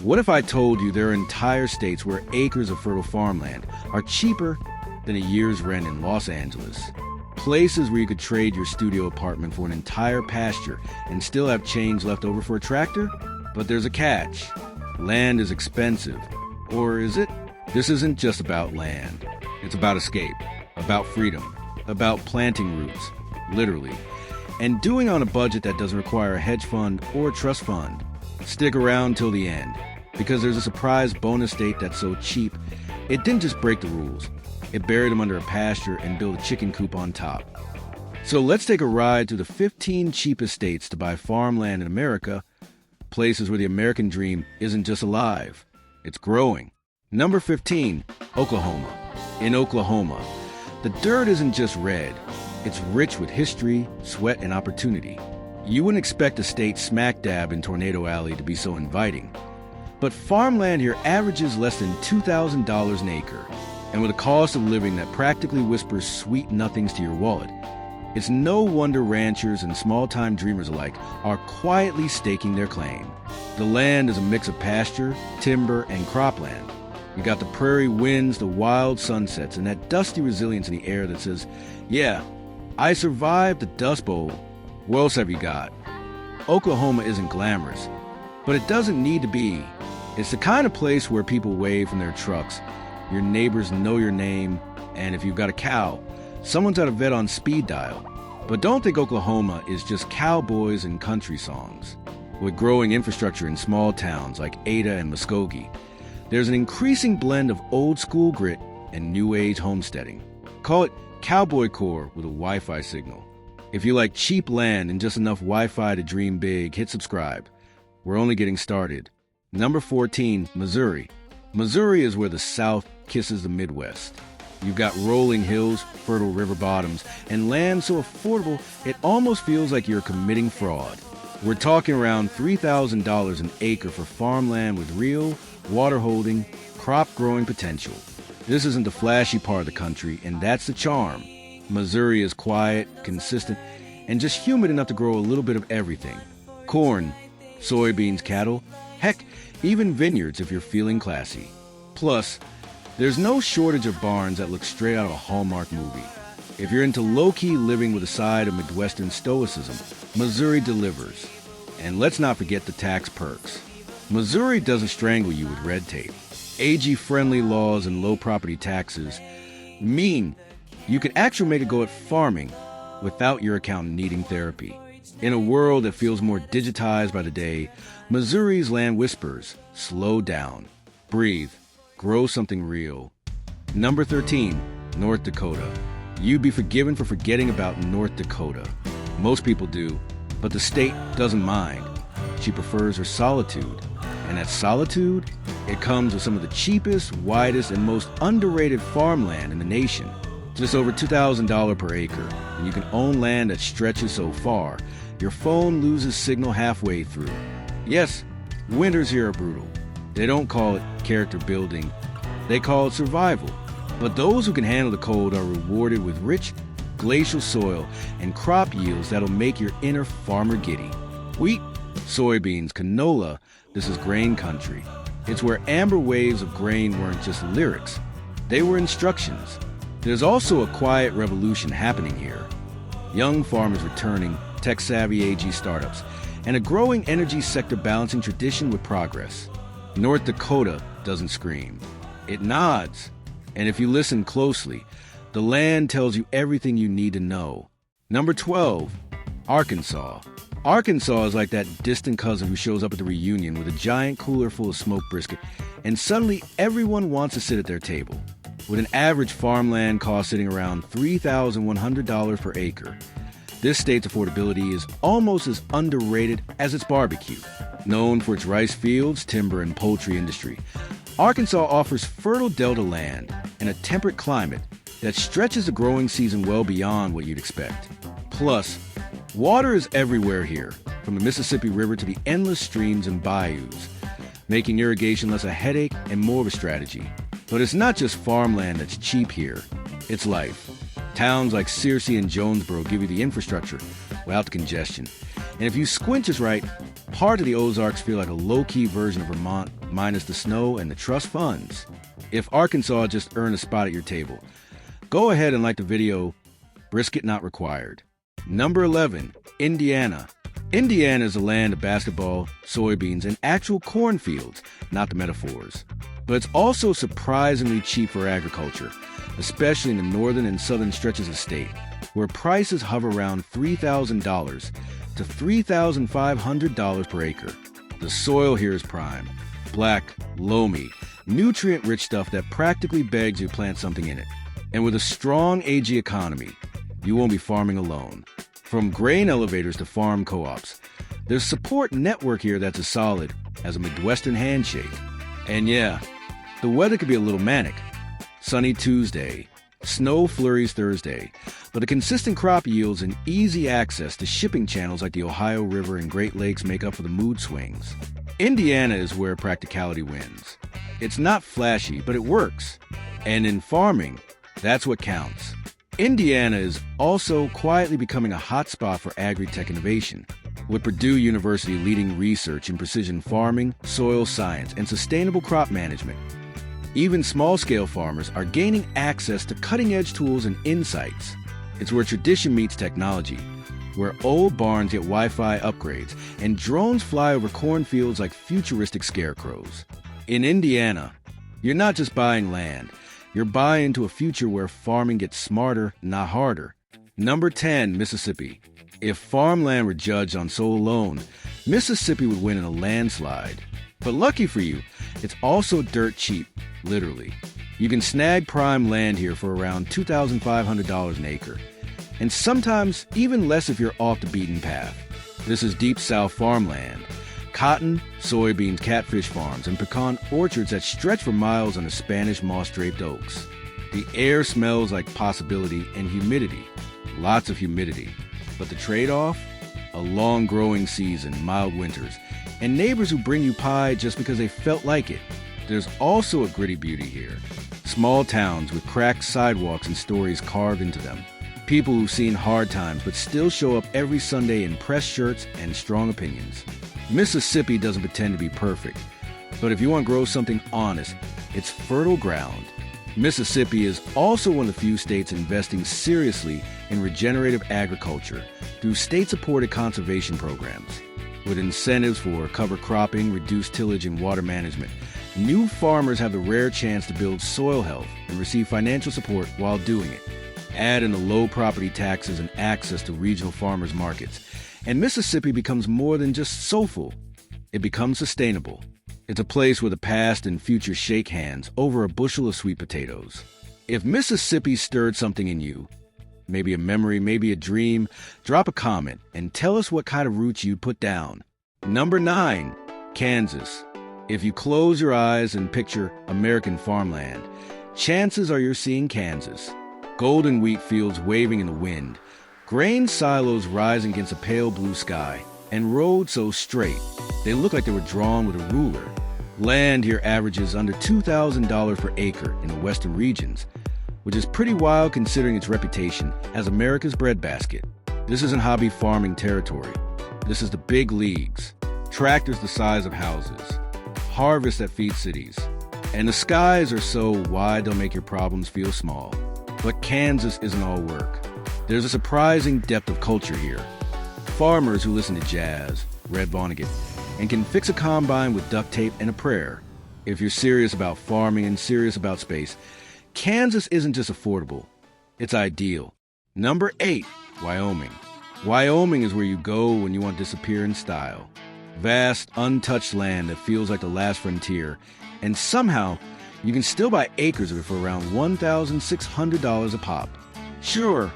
What if I told you there are entire states where acres of fertile farmland are cheaper than a year's rent in Los Angeles? Places where you could trade your studio apartment for an entire pasture and still have change left over for a tractor? But there's a catch. Land is expensive. Or is it? This isn't just about land. It's about escape, about freedom, about planting roots, literally, and doing on a budget that doesn't require a hedge fund or a trust fund. Stick around till the end, because there's a surprise bonus state that's so cheap, it didn't just break the rules. It buried them under a pasture and built a chicken coop on top. So let's take a ride through the 15 cheapest states to buy farmland in America, places where the American dream isn't just alive, it's growing. Number 15, Oklahoma. In Oklahoma, the dirt isn't just red, it's rich with history, sweat, and opportunity. You wouldn't expect a state smack dab in Tornado Alley to be so inviting. But farmland here averages less than $2,000 an acre, and with a cost of living that practically whispers sweet nothings to your wallet, it's no wonder ranchers and small-time dreamers alike are quietly staking their claim. The land is a mix of pasture, timber, and cropland. You got the prairie winds, the wild sunsets, and that dusty resilience in the air that says, yeah, I survived the Dust Bowl. What else have you got? Oklahoma isn't glamorous, but it doesn't need to be. It's the kind of place where people wave from their trucks, your neighbors know your name, and if you've got a cow, someone's got a vet on speed dial. But don't think Oklahoma is just cowboys and country songs. With growing infrastructure in small towns like Ada and Muskogee, there's an increasing blend of old-school grit and new-age homesteading. Call it cowboy core with a Wi-Fi signal. If you like cheap land and just enough Wi-Fi to dream big, hit subscribe. We're only getting started. Number 14, Missouri. Missouri is where the South kisses the Midwest. You've got rolling hills, fertile river bottoms, and land so affordable it almost feels like you're committing fraud. We're talking around $3,000 an acre for farmland with real, water-holding, crop-growing potential. This isn't the flashy part of the country, and that's the charm. Missouri is quiet, consistent, and just humid enough to grow a little bit of everything. Corn, soybeans, cattle, heck, even vineyards if you're feeling classy. Plus, there's no shortage of barns that look straight out of a Hallmark movie. If you're into low-key living with a side of Midwestern stoicism, Missouri delivers. And let's not forget the tax perks. Missouri doesn't strangle you with red tape. AG-friendly laws and low property taxes mean you can actually make a go at farming without your accountant needing therapy. In a world that feels more digitized by the day, Missouri's land whispers, slow down, breathe, grow something real. Number 13, North Dakota. You'd be forgiven for forgetting about North Dakota. Most people do, but the state doesn't mind. She prefers her solitude. And that solitude, it comes with some of the cheapest, widest, and most underrated farmland in the nation. Just over $2,000 per acre, and you can own land that stretches so far, your phone loses signal halfway through. Yes, winters here are brutal. They don't call it character building, they call it survival. But those who can handle the cold are rewarded with rich, glacial soil and crop yields that'll make your inner farmer giddy. Wheat, soybeans, canola, this is grain country. It's where amber waves of grain weren't just lyrics, they were instructions. There's also a quiet revolution happening here. Young farmers returning, tech-savvy AG startups, and a growing energy sector balancing tradition with progress. North Dakota doesn't scream. It nods. And if you listen closely, the land tells you everything you need to know. Number 12, Arkansas. Arkansas is like that distant cousin who shows up at the reunion with a giant cooler full of smoked brisket, and suddenly everyone wants to sit at their table. With an average farmland cost sitting around $3,100 per acre, this state's affordability is almost as underrated as its barbecue. Known for its rice fields, timber, and poultry industry, Arkansas offers fertile delta land and a temperate climate that stretches the growing season well beyond what you'd expect. Plus, water is everywhere here, from the Mississippi River to the endless streams and bayous, making irrigation less a headache and more of a strategy. But it's not just farmland that's cheap here, it's life. Towns like Searcy and Jonesboro give you the infrastructure without the congestion. And if you squint just right, Part of the Ozarks feel like a low-key version of Vermont, minus the snow and the trust funds. If Arkansas just earned a spot at your table, go ahead and like the video. Brisket not required. Number 11, Indiana. Indiana is a land of basketball, soybeans, and actual cornfields, not the metaphors. But it's also surprisingly cheap for agriculture, especially in the northern and southern stretches of the state, where prices hover around $3,000 to $3,500 per acre. The soil here is prime, black, loamy, nutrient-rich stuff that practically begs you to plant something in it. And with a strong AG economy, you won't be farming alone. From grain elevators to farm co-ops, there's a support network here that's as solid as a Midwestern handshake. And yeah, the weather could be a little manic. Sunny Tuesday, snow flurries Thursday, but a consistent crop yields and easy access to shipping channels like the Ohio River and Great Lakes make up for the mood swings. Indiana is where practicality wins. It's not flashy, but it works. And in farming, that's what counts. Indiana is also quietly becoming a hotspot for agri-tech innovation, with Purdue University leading research in precision farming, soil science, and sustainable crop management. Even small-scale farmers are gaining access to cutting-edge tools and insights. It's where tradition meets technology, where old barns get Wi-Fi upgrades, and drones fly over cornfields like futuristic scarecrows. In Indiana, you're not just buying land. You're buying into a future where farming gets smarter, not harder. Number 10, Mississippi. If farmland were judged on soil alone, Mississippi would win in a landslide. But lucky for you, it's also dirt cheap, literally. You can snag prime land here for around $2,500 an acre, and sometimes even less if you're off the beaten path. This is Deep South farmland. Cotton, soybeans, catfish farms, and pecan orchards that stretch for miles under Spanish moss-draped oaks. The air smells like possibility and humidity. Lots of humidity. But the trade-off? A long growing season, mild winters, and neighbors who bring you pie just because they felt like it. There's also a gritty beauty here. Small towns with cracked sidewalks and stories carved into them. People who've seen hard times but still show up every Sunday in pressed shirts and strong opinions. Mississippi doesn't pretend to be perfect, but if you want to grow something honest, it's fertile ground. Mississippi is also one of the few states investing seriously in regenerative agriculture through state-supported conservation programs. With incentives for cover cropping, reduced tillage, and water management, new farmers have the rare chance to build soil health and receive financial support while doing it. Add in the low property taxes and access to regional farmers markets, and Mississippi becomes more than just soulful. It becomes sustainable. It's a place where the past and future shake hands over a bushel of sweet potatoes. If Mississippi stirred something in you, maybe a memory, maybe a dream, drop a comment and tell us what kind of roots you'd put down. Number 9, Kansas. If you close your eyes and picture American farmland, chances are you're seeing Kansas. Golden wheat fields waving in the wind, grain silos rising against a pale blue sky, and roads so straight they look like they were drawn with a ruler. Land here averages under $2,000 per acre in the western regions, which is pretty wild considering its reputation as America's breadbasket. This isn't hobby farming territory. This is the big leagues. Tractors the size of houses. Harvests that feed cities. And the skies are so wide they'll make your problems feel small. But Kansas isn't all work. There's a surprising depth of culture here. Farmers who listen to jazz, Red Vonnegut, and can fix a combine with duct tape and a prayer. If you're serious about farming and serious about space, Kansas isn't just affordable, it's ideal. Number 8, Wyoming. Wyoming is where you go when you want to disappear in style. Vast, untouched land that feels like the last frontier, and somehow you can still buy acres of it for around $1,600 a pop. Sure,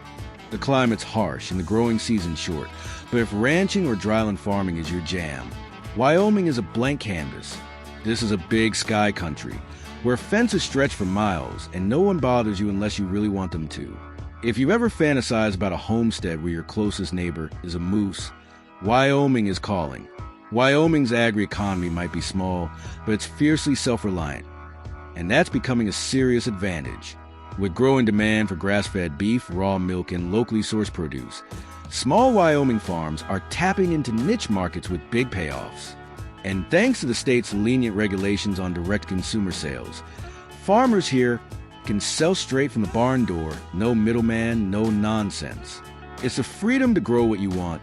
the climate's harsh and the growing season short, but if ranching or dryland farming is your jam, Wyoming is a blank canvas. This is a big sky country, where fences stretch for miles and no one bothers you unless you really want them to. If you've ever fantasized about a homestead where your closest neighbor is a moose, Wyoming is calling. Wyoming's agri-economy might be small, but it's fiercely self-reliant. And that's becoming a serious advantage. With growing demand for grass-fed beef, raw milk, and locally sourced produce, small Wyoming farms are tapping into niche markets with big payoffs. And thanks to the state's lenient regulations on direct consumer sales, farmers here can sell straight from the barn door, no middleman, no nonsense. It's the freedom to grow what you want,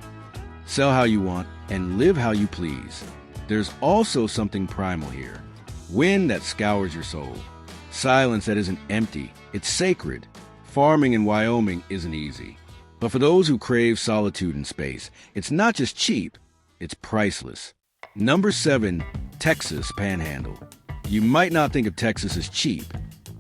sell how you want, and live how you please. There's also something primal here. Wind that scours your soul. Silence that isn't empty. It's sacred. Farming in Wyoming isn't easy. But for those who crave solitude and space, it's not just cheap, it's priceless. Number 7, Texas Panhandle. You might not think of Texas as cheap.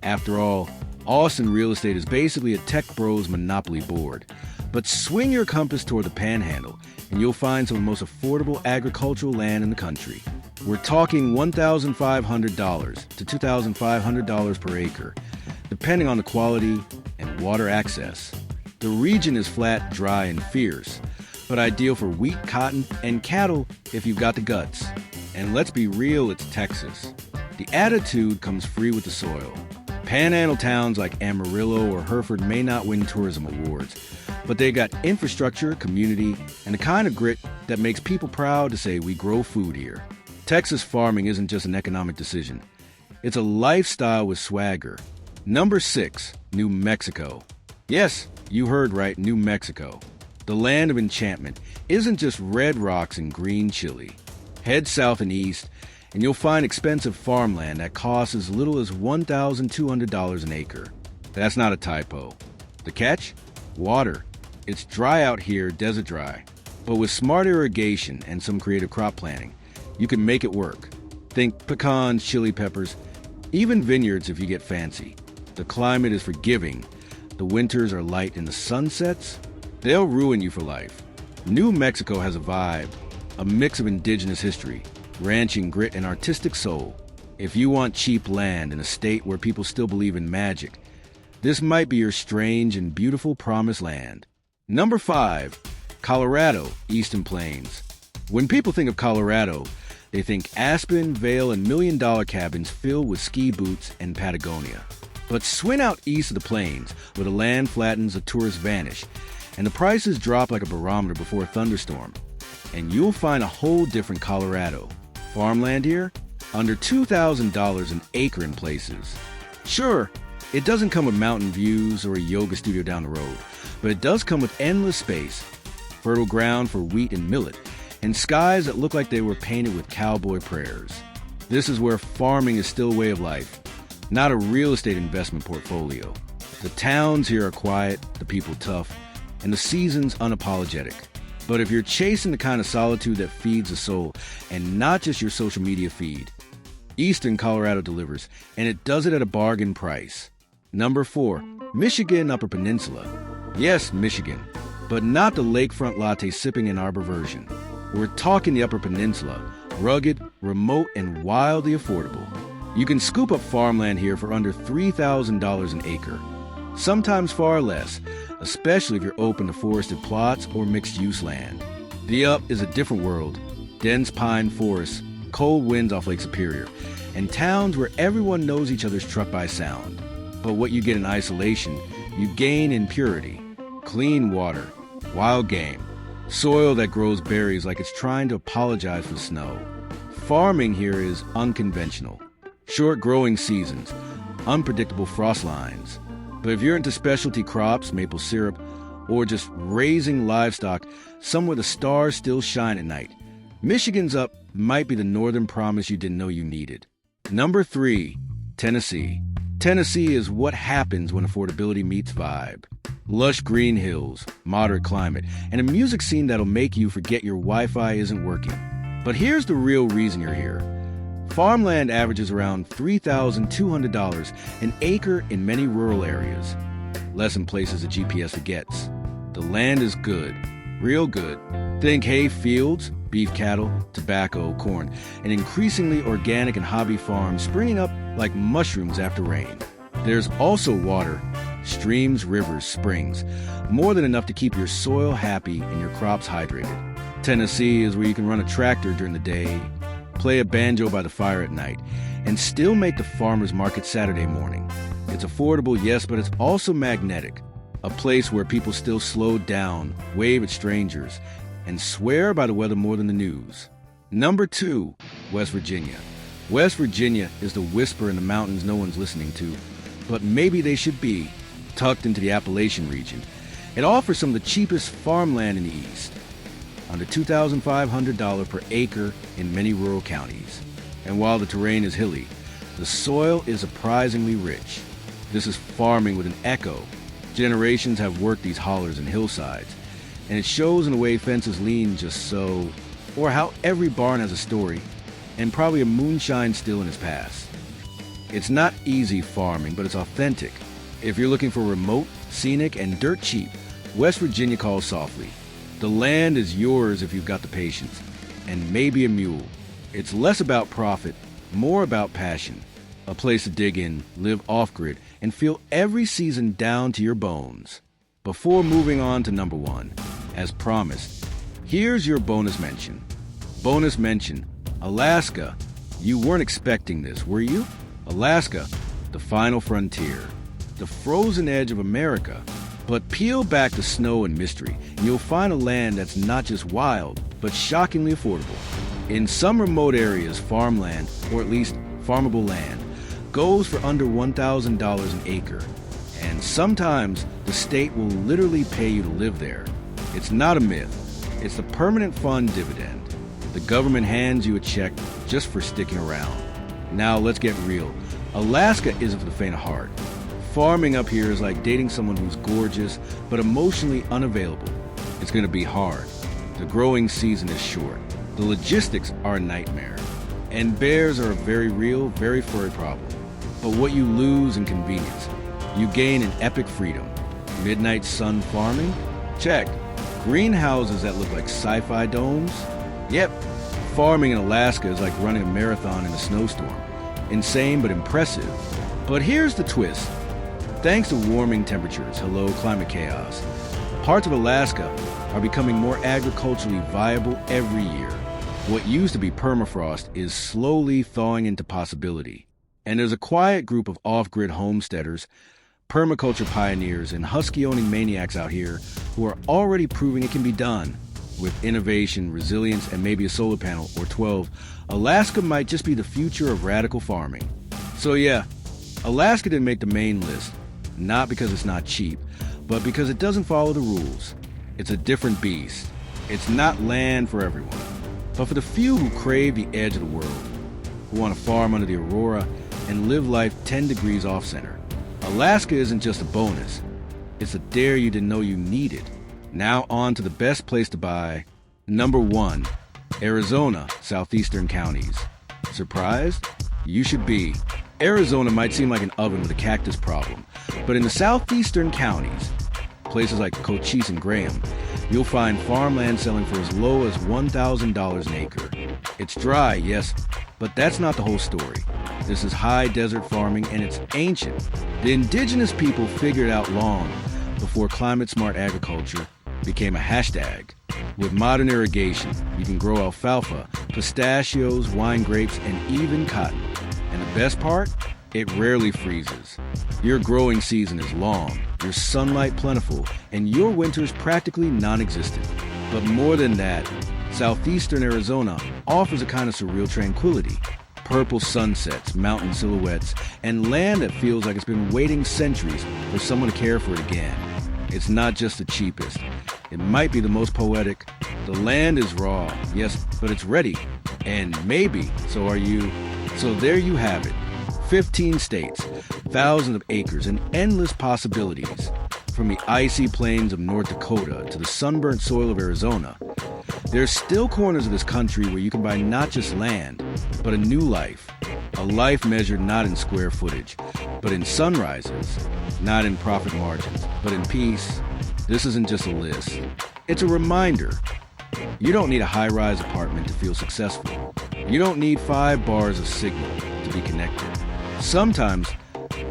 After all, Austin real estate is basically a tech bros monopoly board. But swing your compass toward the Panhandle, and you'll find some of the most affordable agricultural land in the country. We're talking $1,500 to $2,500 per acre, depending on the quality and water access. The region is flat, dry, and fierce, but ideal for wheat, cotton, and cattle if you've got the guts. And let's be real, it's Texas. The attitude comes free with the soil. Panhandle towns like Amarillo or Hereford may not win tourism awards, but they got infrastructure, community, and the kind of grit that makes people proud to say we grow food here. Texas farming isn't just an economic decision. It's a lifestyle with swagger. Number 6, New Mexico. Yes, you heard right, New Mexico. The land of enchantment isn't just red rocks and green chili. Head south and east, and you'll find expensive farmland that costs as little as $1,200 an acre. That's not a typo. The catch? Water. It's dry out here, desert dry. But with smart irrigation and some creative crop planting, you can make it work. Think pecans, chili peppers, even vineyards if you get fancy. The climate is forgiving. The winters are light and the sunsets, they'll ruin you for life. New Mexico has a vibe, a mix of indigenous history, ranching grit, and artistic soul. If you want cheap land in a state where people still believe in magic, this might be your strange and beautiful promised land. Number 5, Colorado, Eastern Plains. When people think of Colorado, they think Aspen, Vail, and million-dollar cabins filled with ski boots and Patagonia. But swing out east of the plains, where the land flattens, the tourists vanish, and the prices drop like a barometer before a thunderstorm. And you'll find a whole different Colorado. Farmland here? Under $2,000 an acre in places. Sure, it doesn't come with mountain views or a yoga studio down the road, but it does come with endless space, fertile ground for wheat and millet, and skies that look like they were painted with cowboy prayers. This is where farming is still a way of life, not a real estate investment portfolio. The towns here are quiet, the people tough, and the seasons unapologetic. But if you're chasing the kind of solitude that feeds the soul and not just your social media feed, Eastern Colorado delivers, and it does it at a bargain price. Number 4, Michigan Upper Peninsula. Yes, Michigan, but not the lakefront latte sipping in Arbor version. We're talking the Upper Peninsula, rugged, remote, and wildly affordable. You can scoop up farmland here for under $3,000 an acre, sometimes far less, especially if you're open to forested plots or mixed-use land. The Up is a different world. Dense pine forests, cold winds off Lake Superior, and towns where everyone knows each other's truck by sound. But what you get in isolation, you gain in purity. Clean water, wild game, soil that grows berries like it's trying to apologize for snow. Farming here is unconventional. Short growing seasons, unpredictable frost lines. But if you're into specialty crops, maple syrup, or just raising livestock somewhere the stars still shine at night, Michigan's Up might be the northern promise you didn't know you needed. Number 3, Tennessee. Tennessee is what happens when affordability meets vibe. Lush green hills, moderate climate, and a music scene that'll make you forget your Wi-Fi isn't working. But here's the real reason you're here. Farmland averages around $3,200 an acre in many rural areas. Less in places the GPS forgets. The land is good, real good. Think hay fields, beef cattle, tobacco, corn, and increasingly organic and hobby farms springing up like mushrooms after rain. There's also water, streams, rivers, springs, more than enough to keep your soil happy and your crops hydrated. Tennessee is where you can run a tractor during the day, play a banjo by the fire at night, and still make the farmer's market Saturday morning. It's affordable, yes, but it's also magnetic. A place where people still slow down, wave at strangers, and swear by the weather more than the news. Number 2, West Virginia. West Virginia is the whisper in the mountains no one's listening to, but maybe they should be, tucked into the Appalachian region. It offers some of the cheapest farmland in the East, under $2,500 per acre in many rural counties. And while the terrain is hilly, the soil is surprisingly rich. This is farming with an echo. Generations have worked these hollers and hillsides, and it shows in the way fences lean just so, or how every barn has a story, and probably a moonshine still in its past. It's not easy farming, but it's authentic. If you're looking for remote, scenic, and dirt cheap, West Virginia calls softly. The land is yours if you've got the patience, and maybe a mule. It's less about profit, more about passion. A place to dig in, live off-grid, and feel every season down to your bones. Before moving on to number 1, as promised, here's your bonus mention. Bonus mention, Alaska. You weren't expecting this, were you? Alaska, the final frontier, the frozen edge of America. But peel back the snow and mystery, and you'll find a land that's not just wild, but shockingly affordable. In some remote areas, farmland, or at least farmable land, goes for under $1,000 an acre. And sometimes the state will literally pay you to live there. It's not a myth. It's the permanent fund dividend. The government hands you a check just for sticking around. Now let's get real. Alaska isn't for the faint of heart. Farming up here is like dating someone who's gorgeous but emotionally unavailable. It's going to be hard. The growing season is short. The logistics are a nightmare. And bears are a very real, very furry problem. But what you lose in convenience, you gain in epic freedom. Midnight sun farming? Check. Greenhouses that look like sci-fi domes? Yep. Farming in Alaska is like running a marathon in a snowstorm. Insane but impressive. But here's the twist. Thanks to warming temperatures, hello climate chaos, parts of Alaska are becoming more agriculturally viable every year. What used to be permafrost is slowly thawing into possibility. And there's a quiet group of off-grid homesteaders, permaculture pioneers, and husky-owning maniacs out here who are already proving it can be done. With innovation, resilience, and maybe a solar panel or 12, Alaska might just be the future of radical farming. So yeah, Alaska didn't make the main list, not because it's not cheap, but because it doesn't follow the rules. It's a different beast. It's not land for everyone, but for the few who crave the edge of the world, who want to farm under the aurora and live life 10 degrees off-center. Alaska isn't just a bonus. It's a dare you didn't know you needed. Now on to the best place to buy. Number 1, Arizona, southeastern counties. Surprised? You should be. Arizona might seem like an oven with a cactus problem, but in the southeastern counties, places like Cochise and Graham, you'll find farmland selling for as low as $1,000 an acre. It's dry, yes, but that's not the whole story. This is high desert farming, and it's ancient. The indigenous people figured it out long before climate-smart agriculture became a hashtag. With modern irrigation, you can grow alfalfa, pistachios, wine grapes, and even cotton. And the best part? It rarely freezes. Your growing season is long, your sunlight plentiful, and your winters practically non-existent. But more than that, southeastern Arizona offers a kind of surreal tranquility. Purple sunsets, mountain silhouettes, and land that feels like it's been waiting centuries for someone to care for it again. It's not just the cheapest. It might be the most poetic. The land is raw, yes, but it's ready. And maybe, so are you. So there you have it. 15 states, thousands of acres, and endless possibilities. From the icy plains of North Dakota to the sunburnt soil of Arizona, there's still corners of this country where you can buy not just land, but a new life. A life measured not in square footage, but in sunrises. Not in profit margins, but in peace. This isn't just a list. It's a reminder. You don't need a high-rise apartment to feel successful. You don't need 5 bars of signal to be connected. Sometimes,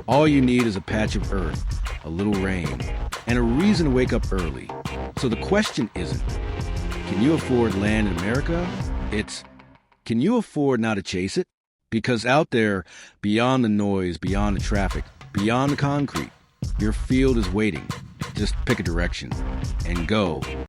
all you need is a patch of earth, a little rain, and a reason to wake up early. So the question isn't, can you afford land in America? It's, can you afford not to chase it? Because out there, beyond the noise, beyond the traffic, Beyond the concrete, your field is waiting. Just pick a direction and go.